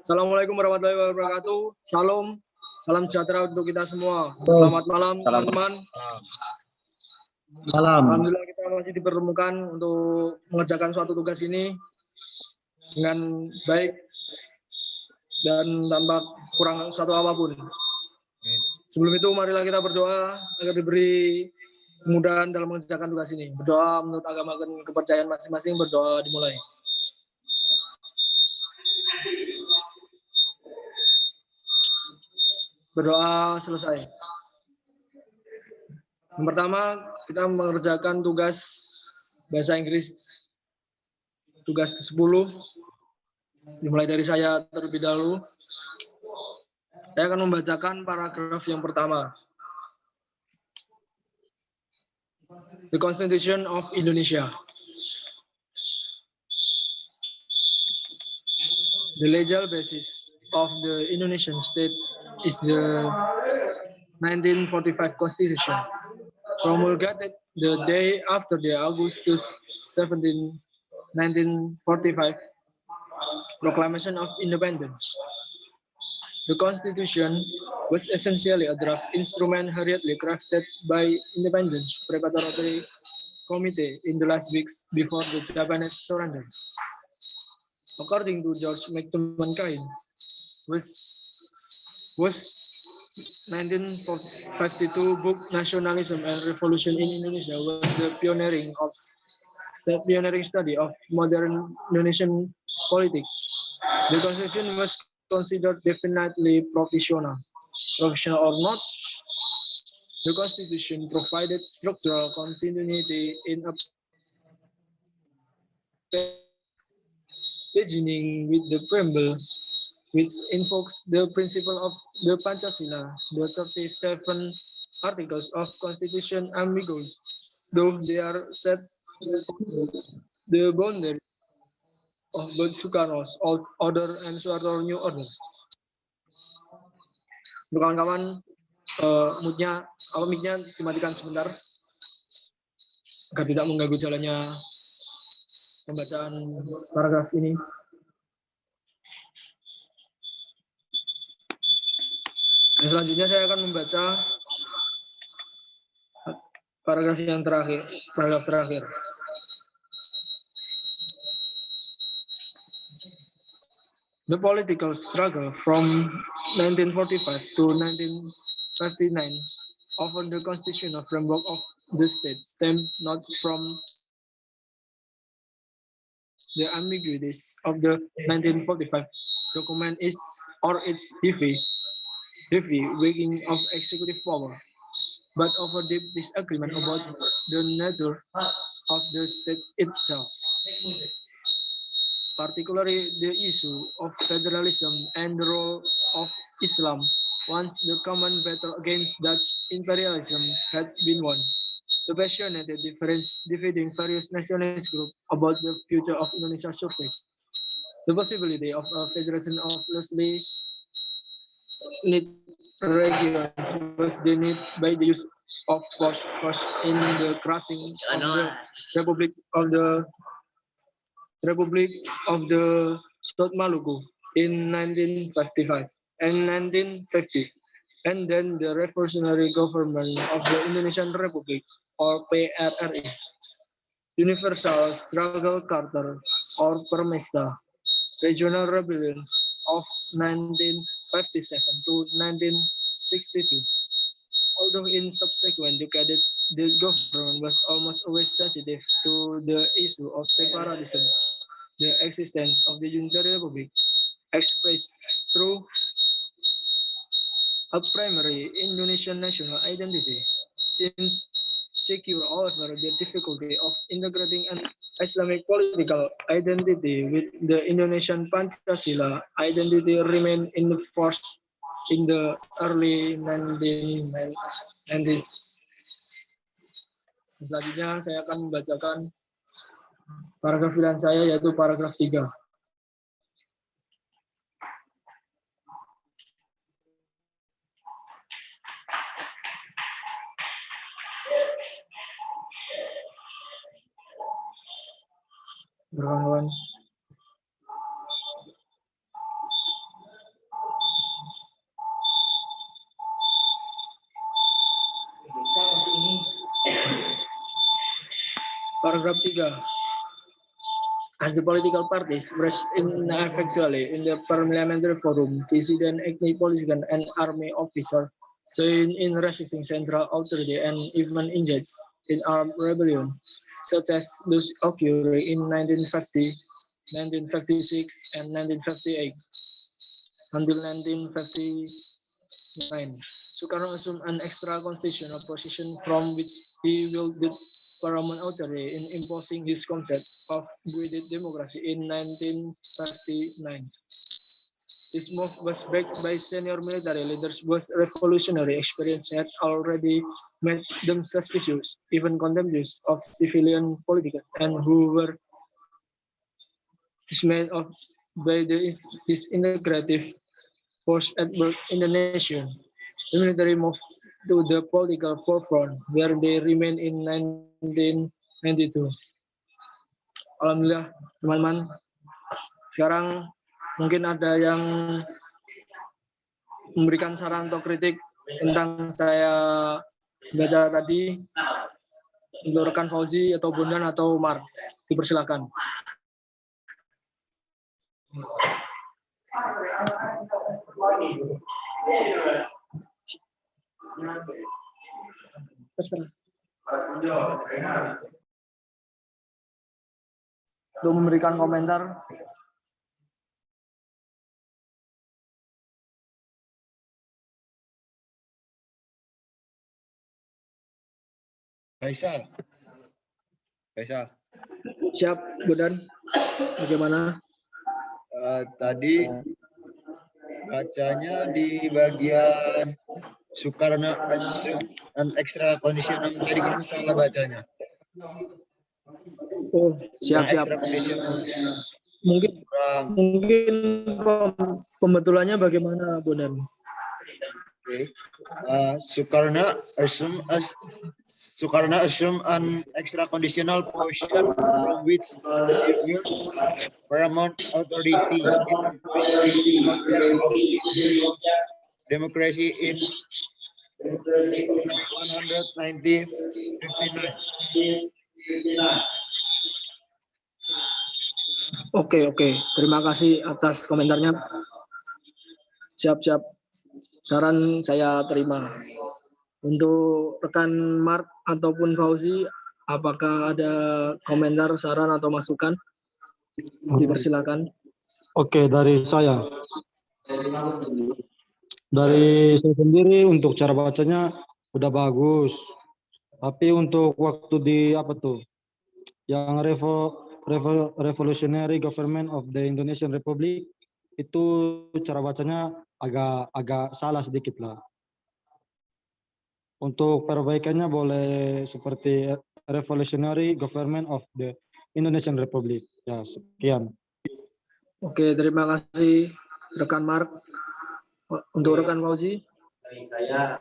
Assalamualaikum warahmatullahi wabarakatuh. Shalom. Salam sejahtera untuk kita semua. Selamat malam, teman-teman. Malam. Alhamdulillah kita masih dipertemukan untuk mengerjakan suatu tugas ini dengan baik dan tanpa kurang suatu apapun. Sebelum itu, marilah kita berdoa agar diberi kemudahan dalam mengerjakan tugas ini. Berdoa menurut agama dan kepercayaan masing-masing, berdoa dimulai. Berdoa selesai. Yang pertama, kita mengerjakan tugas bahasa Inggris. Tugas ke-10. Dimulai dari saya terlebih dahulu. Saya akan membacakan paragraf yang pertama. The Constitution of Indonesia. The legal basis of the Indonesian state is the 1945 Constitution, promulgated the day after the Augustus 17, 1945 Proclamation of Independence. The Constitution was essentially a draft instrument hurriedly crafted by Independence Preparatory Committee in the last weeks before the Japanese surrender. According to George McTuman was 1952 book Nationalism and Revolution in Indonesia was the pioneering study of modern Indonesian politics. The Constitution was considered definitely provisional or not. The Constitution provided structural continuity in a beginning with the preamble, which invokes the principle of the Pancasila, the 37 articles of Constitution ambiguous, though they are set the boundary of both Soekarno's old order and Soeharto new order. Kawan-kawan, mic-nya dimatikan sebentar agar tidak mengganggu jalannya pembacaan paragraf ini. Dan selanjutnya saya akan membaca paragraf terakhir. The political struggle from 1945 to 1959 over the constitutional framework of the state stemmed not from the ambiguities of the 1945 document or its heavy weighting of executive power, but over deep disagreement about the nature of the state itself, particularly the issue of federalism and the role of Islam once the common battle against Dutch imperialism had been won. The passionate difference dividing various nationalist groups about the future of Indonesia surfaced. The possibility of a federation of loosely knit regions was denied by the use of force in the crushing of the Republic of the South Maluku in 1955 and 1950, and then the revolutionary government of the Indonesian Republic or PRRI, Universal Struggle Carter or Permesta, regional rebellions of 1957 to 1962. Although in subsequent decades, the government was almost always sensitive to the issue of separatism, the existence of the Unitary Republic, expressed through a primary Indonesian national identity, since secure, however, the difficulty of integrating an Islamic political identity with the Indonesian Pancasila identity remained in the force in the early 1990s. Selanjutnya saya akan membacakan paragraf pilihan saya, yaitu paragraf 3. Kawan-kawan, Paragraph 3. As the political parties rest ineffectually in the parliamentary forum, dissident, ethnic politician, and army officer join in resisting central authority and even engage in armed rebellion, such as those occurring in 1950, 1956, and 1958 until 1959. Sukarno assumed an extra constitutional position from which he wielded paramount authority in imposing his concept of guided democracy in 1959. This move was backed by senior military leaders whose revolutionary experience had already made them suspicious, even contemptuous of civilian politics, and who were dismayed of by the disintegrative force at work in the nation. The military moved to the political forefront, where they remained in 1992. Alhamdulillah, teman-teman. Sekarang mungkin ada yang memberikan saran atau kritik tentang saya baca tadi untuk rekan Fauzi atau Bondan atau Umar. Dipersilakan. Untuk memberikan komentar. Faisal. Siap, Bondan. Bagaimana? Tadi bacanya di bagian Sukarno dan extra conditional tadi kamu salah bacanya. Oh, siap. Extra conditional. Mungkin pembetulannya bagaimana, Bondan? Okay. Sukarno assume an extra conditional position from which he will paramount authority in the concept of democracy in 1959. Oke. Terima kasih atas komentarnya. Siap. Saran saya terima. Untuk rekan Mark ataupun Fauzi, apakah ada komentar, saran, atau masukan? Dipersilakan. Oke, dari saya sendiri untuk cara bacanya udah bagus. Tapi untuk waktu di yang Revolutionary Government of the Indonesian Republic itu cara bacanya agak salah sedikit lah. Untuk perbaikannya boleh seperti Revolutionary Government of the Indonesian Republic. Ya, sekian. Oke, terima kasih rekan Mark. Untuk rekan Fauzi. Dari saya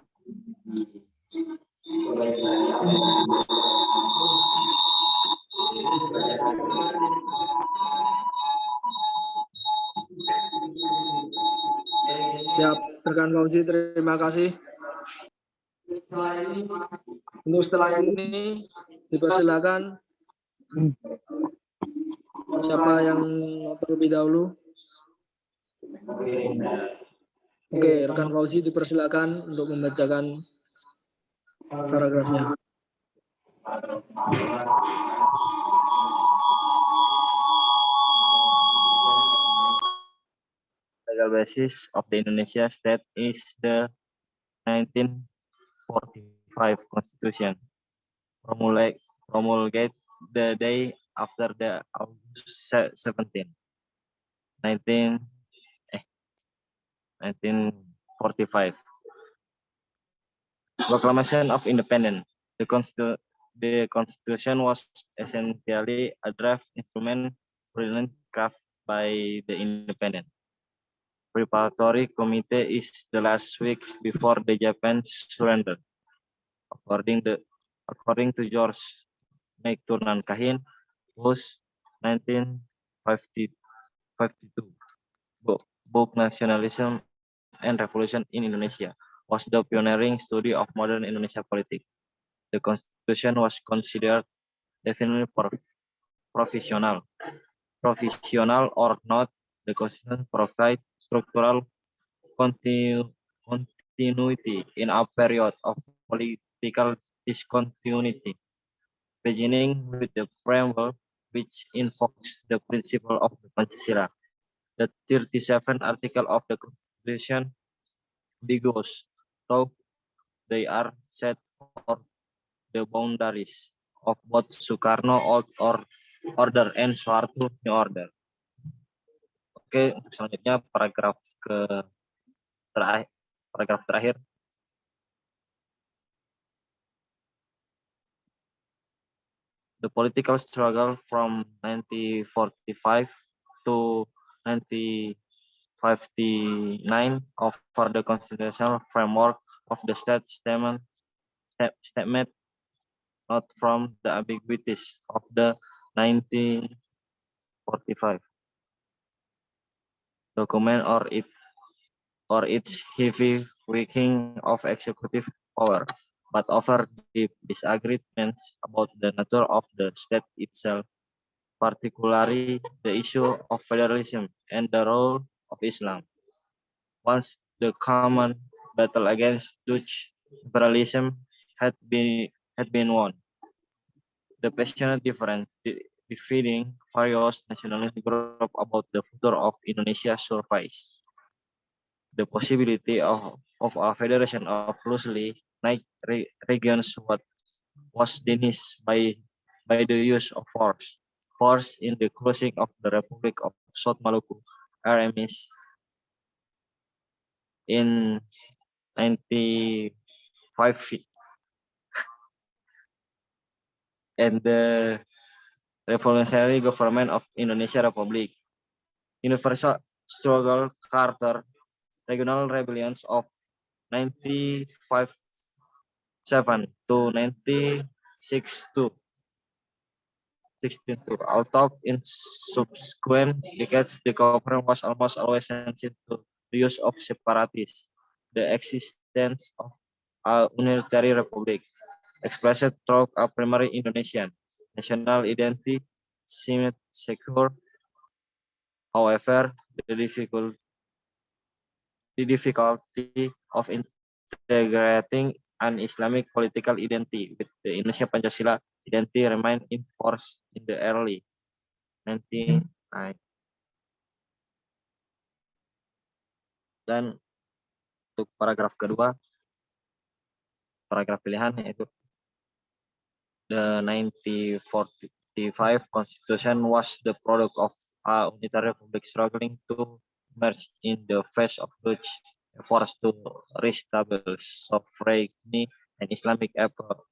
Siap, rekan Fauzi, terima kasih. Untuk setelah ini dipersilakan siapa yang terlebih dahulu. Oke, rekan Fauzi dipersilakan untuk membacakan paragrafnya. legal basis of the Indonesia state is the 1945 Constitution, promulgated the day after the August 17, 1945 Proclamation of Independence. The Constitution was essentially a draft instrument brilliantly crafted by the Independent Preparatory Committee is the last week before the Japan's surrender. According to George McTurnan Kahin, whose 1952 book Nationalism and Revolution in Indonesia was the pioneering study of modern Indonesia politics. The Constitution was considered definitely provisional. Provisional or not, the Constitution provides structural continuity in a period of political discontinuity, beginning with the preamble, which invokes the principle of the Pancasila. The 37th article of the Constitution begins, though they are set for the boundaries of both Soekarno old order and Soeharto new order. Oke, untuk selanjutnya paragraf terakhir. The political struggle from 1945 to 1959 offer the constitutional framework of the statement not from the ambiguities of the 1945 document or its heavy weighting of executive power, but offer deep disagreements about the nature of the state itself, particularly the issue of federalism and the role of Islam. Once the common battle against Dutch imperialism had been won, the passionate difference dividing various nationalist groups about the future of Indonesia surfaced. The possibility of a federation of loosely knit regions was denied by the use of force in the closing of the Republic of South Maluku, RMS, in 1950, and the Revolutionary Government of Indonesia Republic. Universal Struggle Carter, regional rebellions of 1957 to 1962. Although in subsequent decades, the government was almost always sensitive to the use of separatists. The existence of a unitary republic, expressed through a primary Indonesian national identity, seemed secure. However, the difficulty of integrating an Islamic political identity with the Indonesia Pancasila identity remained in force in the early 1990s. Dan untuk paragraf kedua, paragraf pilihan yaitu the 1945 Constitution was the product of a unitary republic struggling to emerge in the face of Dutch efforts to reestablish sovereignty and Islamic efforts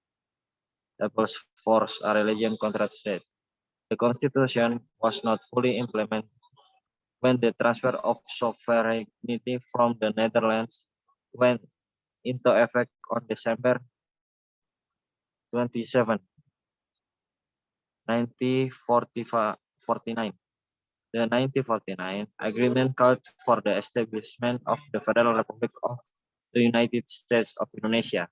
force a religion control state. The Constitution was not fully implemented when the transfer of sovereignty from the Netherlands went into effect on December 27, 1949. The 1949 agreement called for the establishment of the Federal Republic of the United States of Indonesia.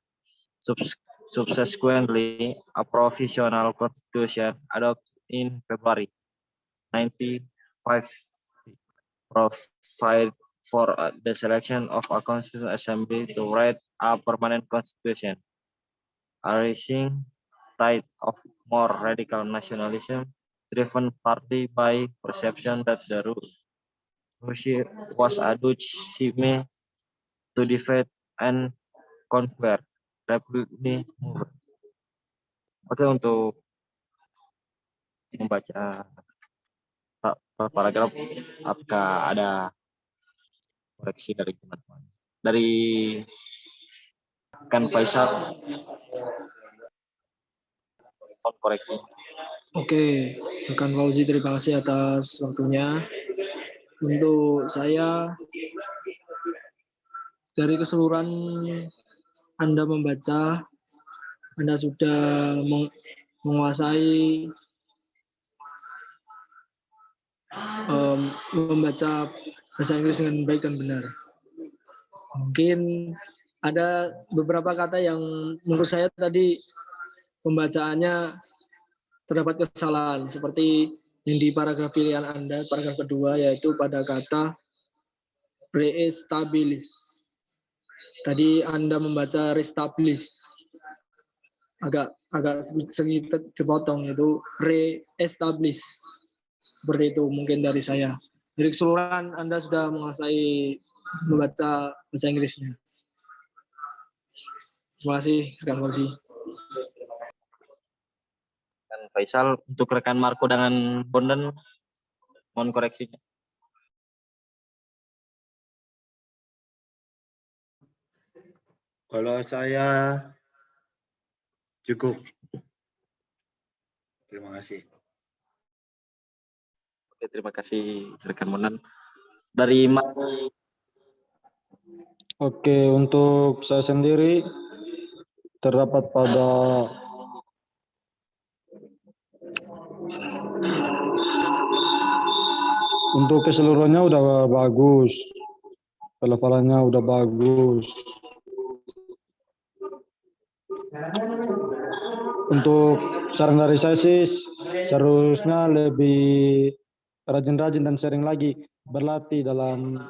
Subsequently, a provisional constitution adopted in February 1950 provided for the selection of a constitutional assembly to write a permanent constitution. A rising tide of more radical nationalism, driven partly by perception that the Russia was a Dutch scheme to defeat and conquer Republik movement. Oke, untuk membaca paragraf, apakah ada koreksi dari teman-teman? Dari Kan Faisal, koreksi. Oke, rekan Fauzi, terima kasih atas waktunya. Untuk saya, dari keseluruhan Anda membaca, Anda sudah menguasai membaca bahasa Inggris dengan baik dan benar. Mungkin ada beberapa kata yang menurut saya tadi pembacaannya terdapat kesalahan seperti yang di paragraf pilihan Anda, paragraf kedua, yaitu pada kata re-establish. Tadi Anda membaca restablish. Agak sedikit dipotong, itu re-establish. Seperti itu mungkin dari saya. Jadi keseluruhan Anda sudah menguasai membaca bahasa Inggrisnya. Terima kasih, rekan Fauzi. Dan Faisal, untuk rekan Marco dengan Bondan, mohon koreksinya. Kalau saya cukup. Terima kasih. Oke, terima kasih rekan Bondan. Dari Marco, Oke, untuk saya sendiri terdapat pada untuk keseluruhannya udah bagus, pelafalannya udah bagus. Untuk saran dari saya sih seharusnya lebih rajin-rajin dan sering lagi berlatih dalam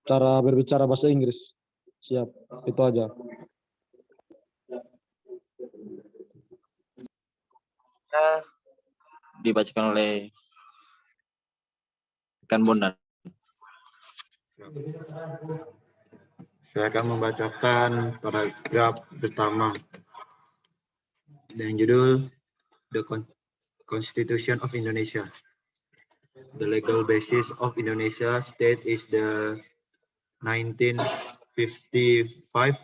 cara berbicara bahasa Inggris. Siap, itu aja. dibacakan oleh rekan Bondan. Saya akan membacakan paragraf pertama dengan judul The Constitution of Indonesia. The legal basis of Indonesia state is the 1955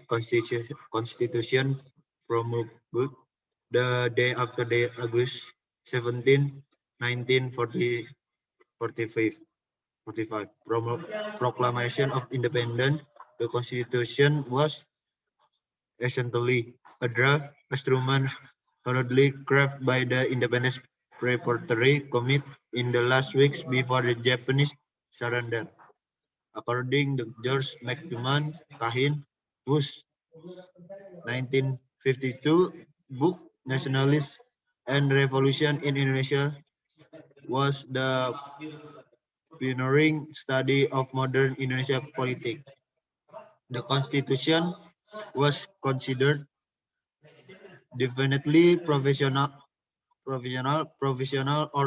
Constitution promulgated the day after the August 17, 1945. Proclamation of Independence. The Constitution was essentially a draft instrument hurriedly crafted by the Independence Preparatory Committee in the last weeks before the Japanese surrender. According to George McDuman Kahin, whose 1952 book Nationalism and Revolution in Indonesia was the pioneering study of modern Indonesian politics. The Constitution was considered definitely provisional or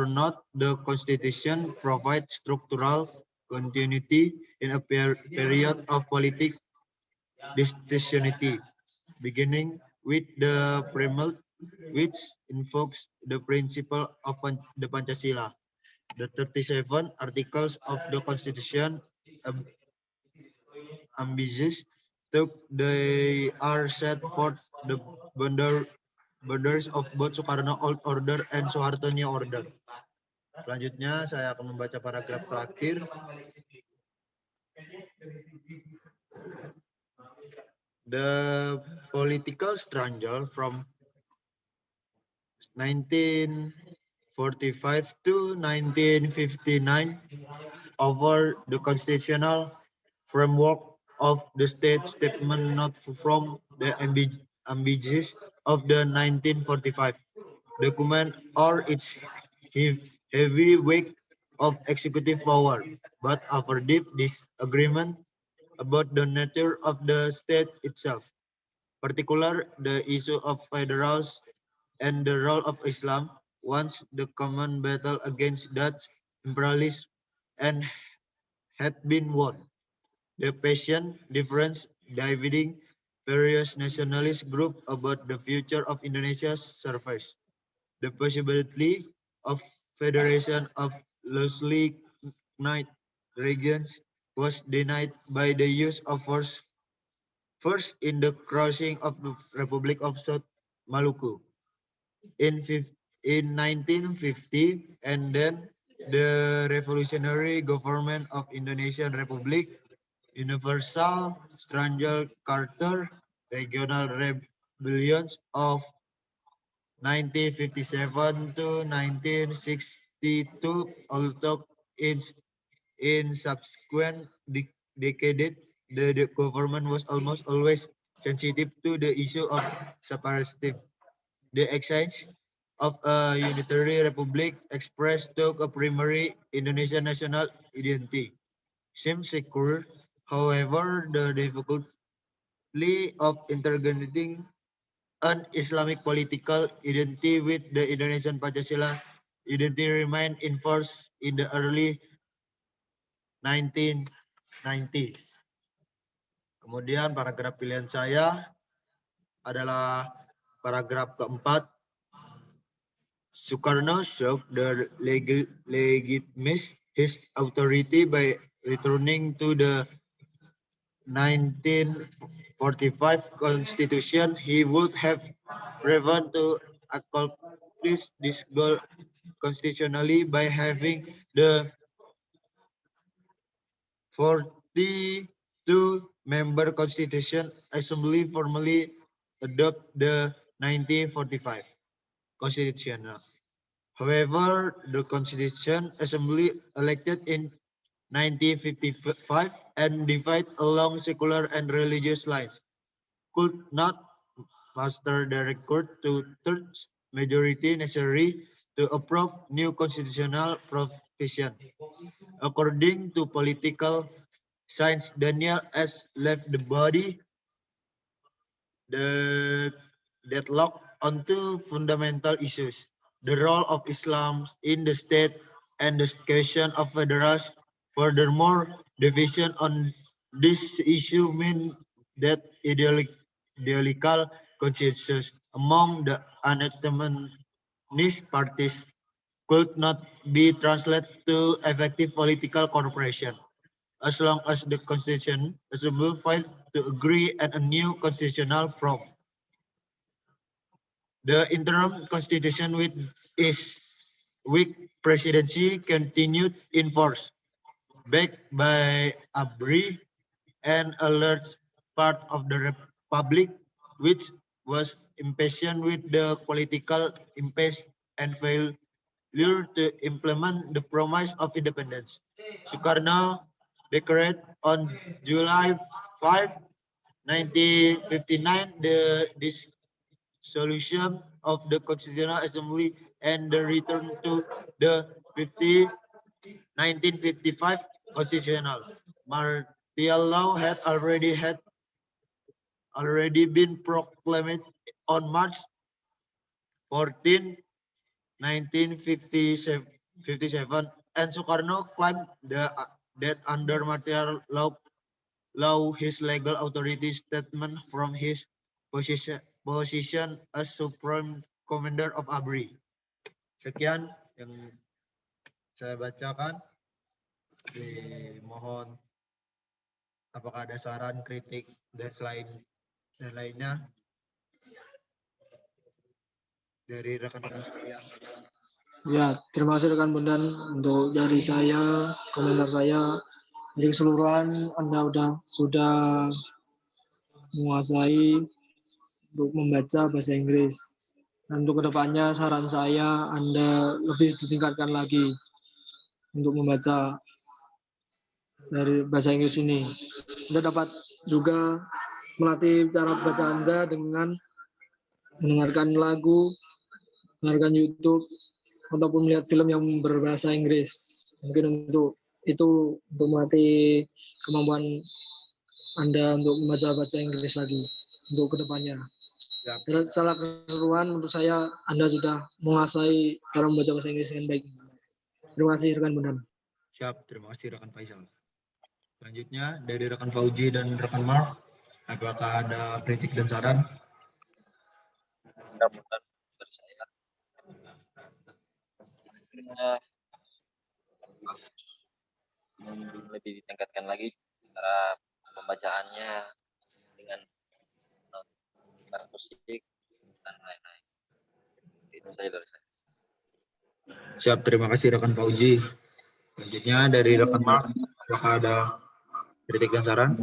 not. The Constitution provides structural continuity in a period of political distinctionity, beginning with the preamble, which invokes the principle of the Pancasila. The 37 articles of the Constitution ambitious, they are set forth the borders of both Soekarno Old Order and Soeharto New Order. Selanjutnya saya akan membaca paragraf terakhir. The political struggle from 1945 to 1959 over the constitutional framework of the state statement not from the ambiguous of the 1945 document or its heavy weight of executive power, but over deep disagreement about the nature of the state itself, particularly the issue of federals and the role of Islam. Once the common battle against Dutch imperialism and had been won, the passion difference dividing various nationalist groups about the future of Indonesia surfaced. The possibility of federation of loosely knit regions was denied by the use of force, first in the crossing of the Republic of South Maluku in 1950, and then the revolutionary government of Indonesian Republic, Universal Struggle Carter, regional rebellions of 1957 to 1962, although in subsequent decades, the government was almost always sensitive to the issue of separatism. The exchange of a unitary republic expressed to a primary Indonesian national identity seems secure. However, the difficulty of integrating an Islamic political identity with the Indonesian Pancasila identity remained in force in the early 1990s. Kemudian paragraf pilihan saya adalah paragraf keempat. Sukarno showed the legitimacy his authority by returning to the 1945 Constitution. He would have driven to accomplish this goal constitutionally by having the 42-member Constitution Assembly formally adopt the 1945 Constitution. However, the Constitution Assembly elected in 1955 and divided along secular and religious lines could not muster the record two-thirds majority necessary to approve new constitutional provision. According to political science, Daniel S. left the body the deadlock on two fundamental issues: the role of Islam in the state and the question of federalism. Furthermore, division on this issue means that ideological consensus among the antagonist parties could not be translated to effective political cooperation. As long as the Constitution Assembly failed to agree on a new constitutional form. The interim constitution with its weak presidency continued in force, backed by ABRI and a large part of the republic, which was impatient with the political impasse and failure to implement the promise of independence. Sukarno declared on July 5, 1959, the dissolution of the Constitutional Assembly and the return to the 1955 Constitutional. Martial law had already been proclaimed on March 14, 1957, and Sukarno claimed that under martial law, his legal authority statement from his position as Supreme Commander of ABRI. Sekian yang saya bacakan. Mohon apakah ada saran, kritik, dan lainnya dari rekan-rekan sekalian. Ya, terima kasih rekan Bondan. Untuk dari saya, komentar saya, dari keseluruhan Anda sudah menguasai untuk membaca bahasa Inggris. Dan untuk kedepannya saran saya Anda lebih ditingkatkan lagi untuk membaca dari bahasa Inggris ini. Anda dapat juga melatih cara baca Anda dengan mendengarkan lagu, mendengarkan YouTube, ataupun melihat film yang berbahasa Inggris. Mungkin untuk melatih kemampuan Anda untuk membaca bahasa Inggris lagi untuk kedepannya. Secara keseluruhan menurut saya Anda sudah menguasai cara membaca bahasa Inggris dengan baik. Terima kasih rekan Bondan. Siap, terima kasih rekan Faisal. Selanjutnya dari rekan Fauji dan rekan Mark, apakah ada kritik dan saran? Mudah-mudahan dari saya lebih ditingkatkan lagi cara pembacaannya dengan musik dan lain-lain. Itu saja dari saya. Siap, terima kasih rekan Fauji. Selanjutnya dari rekan Mark, apakah ada kritik dan saran?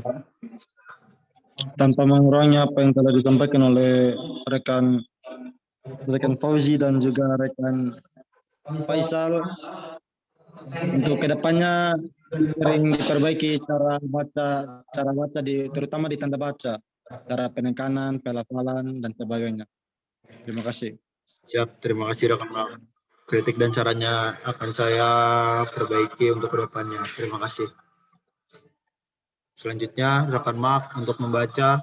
Tanpa mengurangi apa yang telah disampaikan oleh rekan Fauzi dan juga rekan Faisal, untuk kedepannya sering diperbaiki cara baca terutama di tanda baca, cara penekanan, pelafalan dan sebagainya. Terima kasih. Siap, terima kasih rekan Mark. Kritik dan sarannya akan saya perbaiki untuk kedepannya. Terima kasih. Selanjutnya, rekan Mark untuk membaca.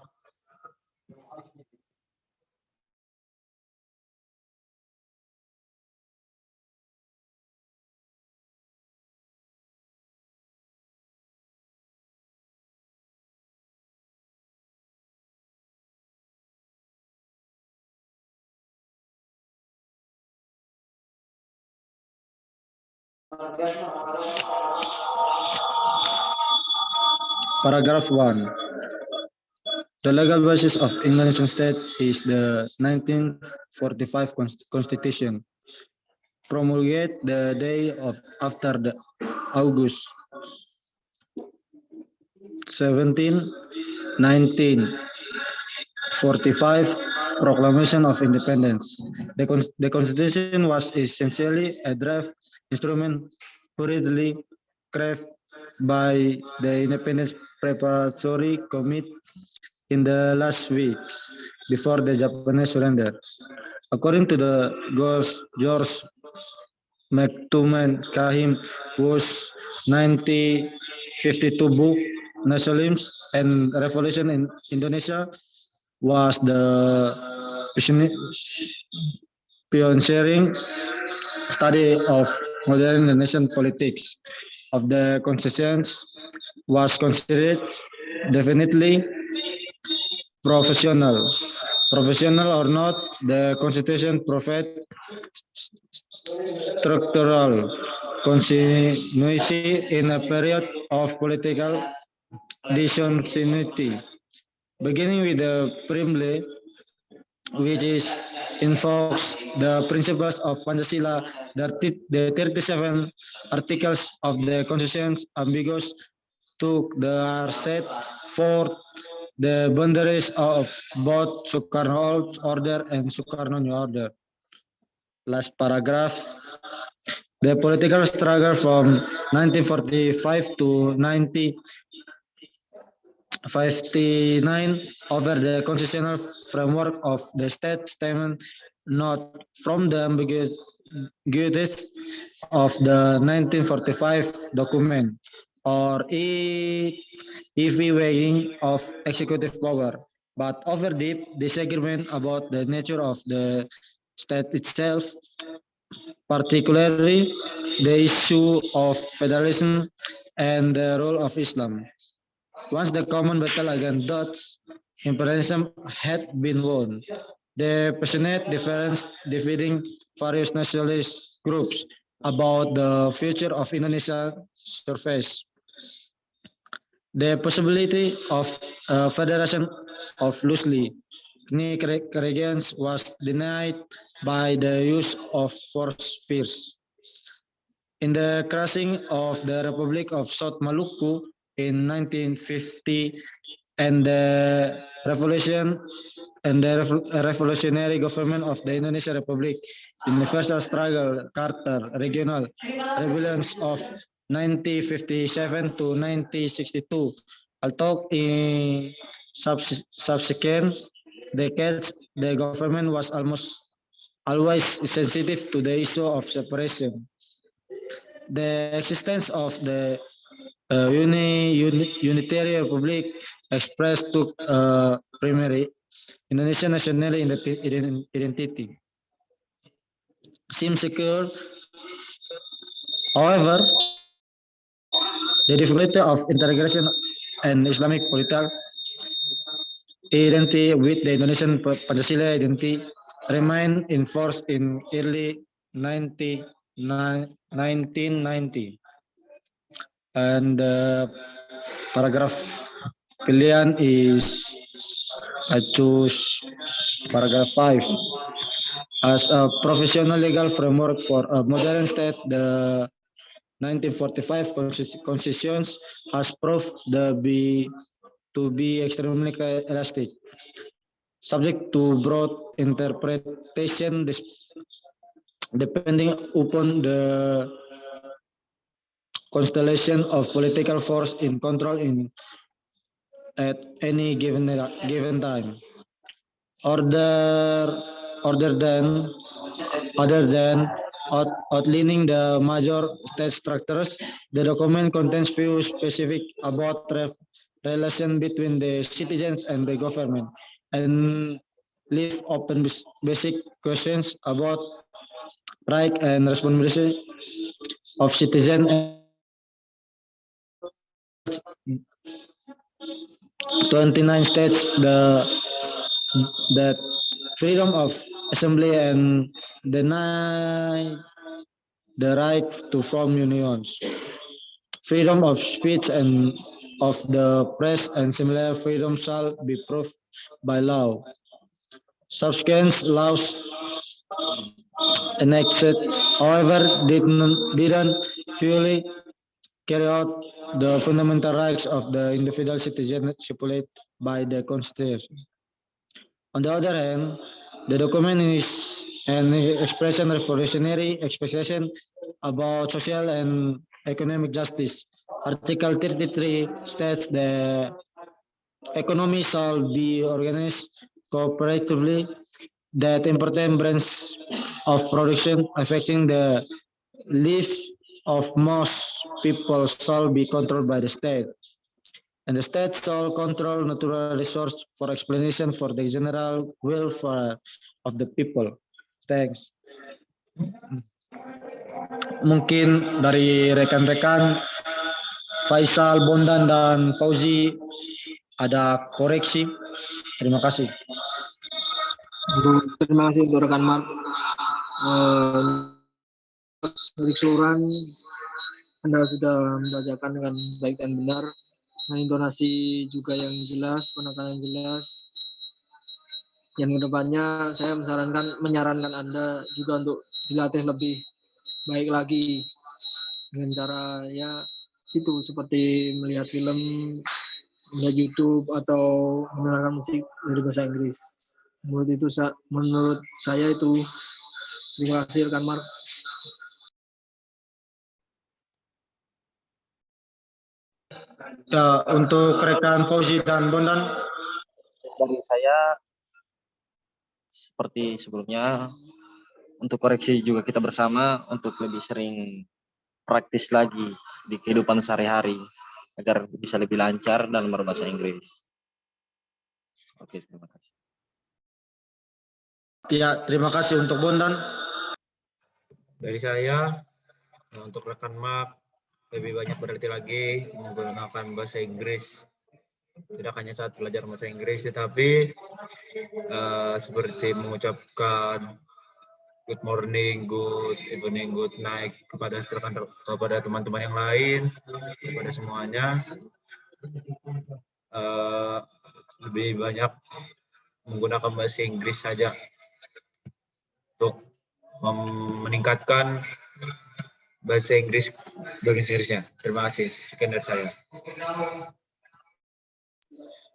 Paragraph 1. The legal basis of Indonesian state is the 1945 Constitution, promulgated the day after the August 17, 1945 Proclamation of Independence. The Constitution was essentially a draft instrument hurriedly crafted by the Independence Preparatory Committee in the last weeks before the Japanese surrender. According to the George McTuman Kahim, whose 1952 book Nationalism and Revolution in Indonesia was the pioneering study of modern Indonesian politics of the Constitution was considered definitely professional. Professional or not, the Constitution provides structural continuity in a period of political discontinuity, beginning with the preamble, which is invokes the principles of Pancasila. The 37 articles of the Constitution ambiguous are set forth the boundaries of both Sukarno Old Order and Sukarno New Order. Last paragraph. The political struggle from 1945 to 1959 over the constitutional framework of the state stemmed not from the ambiguities of the 1945 document or heavy weighing of executive power, but over deep disagreement about the nature of the state itself, particularly the issue of federalism and the role of Islam. Once the common battle against Dutch imperialism had been won, the passionate difference dividing various nationalist groups about the future of Indonesia surfaced. The possibility of a federation of loosely knee regions was denied by the use of force fears. In the crushing of the Republic of South Maluku in 1950 and the revolutionary government of the Indonesian Republic, Universal Struggle, Carter, Regional Rebellions of 1957 to 1962, although in subsequent decades, the government was almost always sensitive to the issue of separation. The existence of the unitary republic expressed to primary Indonesian national identity seems secure. However, the difficulty of integration and Islamic political identity with the Indonesian Pancasila identity remained in force in early 1990. And paragraph pilihan is I choose paragraph 5. As a professional legal framework for a modern state, the 1945 Constitution has proved to be extremely elastic, subject to broad interpretation depending upon the constellation of political force in control at any given time. Other than other than outlining the major state structures. The document contains few specific about relation between the citizens and the government, and leave open basic questions about right and responsibility of citizens. 29 states that freedom of assembly and deny the right to form unions, freedom of speech and of the press and similar freedom shall be proved by law. Subsequent laws enacted, however, didn't fully carry out the fundamental rights of the individual citizen stipulated by the Constitution. On the other hand, the document is an expression revolutionary expectation about social and economic justice. Article 33 states the economy shall be organized cooperatively, that important branches of production affecting the life of most people shall be controlled by the state. And the state shall control natural resource for explanation for the general welfare of the people. Thanks. Mungkin dari rekan-rekan Faisal, Bondan, dan Fauzi ada koreksi. Terima kasih. Terima kasih untuk rekan Mark. Dari keseluruhan Anda sudah membacakan dengan baik dan benar, dengan intonasi juga yang jelas, penekanan yang jelas. Yang kedepannya saya menyarankan Anda juga untuk dilatih lebih baik lagi dengan cara ya itu seperti melihat film, melihat YouTube atau mendengarkan musik dari bahasa Inggris. Menurut saya itu. Terima kasih rekan Mark. Ya, untuk rekan Fauzi dan Bondan. Dari saya seperti sebelumnya, untuk koreksi juga kita bersama untuk lebih sering praktis lagi di kehidupan sehari-hari agar bisa lebih lancar dan berbahasa Inggris. Oke, terima kasih. Ya, terima kasih untuk Bondan. Dari saya, untuk rekan Mark, lebih banyak berlatih lagi menggunakan bahasa Inggris. Tidak hanya saat belajar bahasa Inggris, tetapi seperti mengucapkan good morning, good evening, good night kepada teman-teman yang lain, kepada semuanya. Lebih banyak menggunakan bahasa Inggris saja untuk meningkatkan bahasa Inggrisnya. Terima kasih. Sekian dari saya.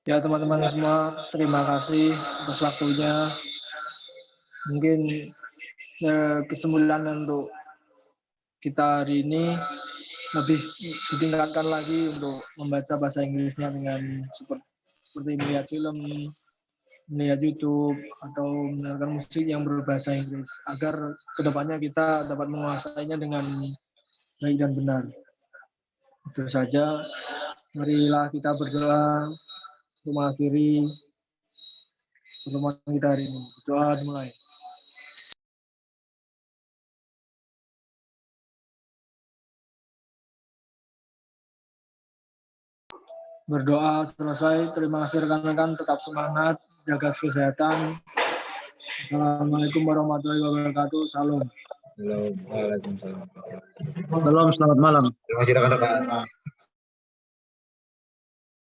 Ya teman-teman semua, terima kasih atas waktunya. Mungkin kesimpulan untuk kita hari ini lebih ditingkatkan lagi untuk membaca bahasa Inggrisnya dengan seperti melihat film, melihat YouTube, atau mendengarkan musik yang berbahasa Inggris, agar kedepannya kita dapat menguasainya dengan baik dan benar. Itu saja. Marilah kita berdoa untuk mengakhiri pertemuan kita hari ini. Doa dimulai. Berdoa selesai. Terima kasih rekan-rekan. Tetap semangat, jaga kesehatan. Assalamualaikum warahmatullahi wabarakatuh. Salam. Waalaikumsalam. Salam, selamat malam. Terima kasih rekan-rekan.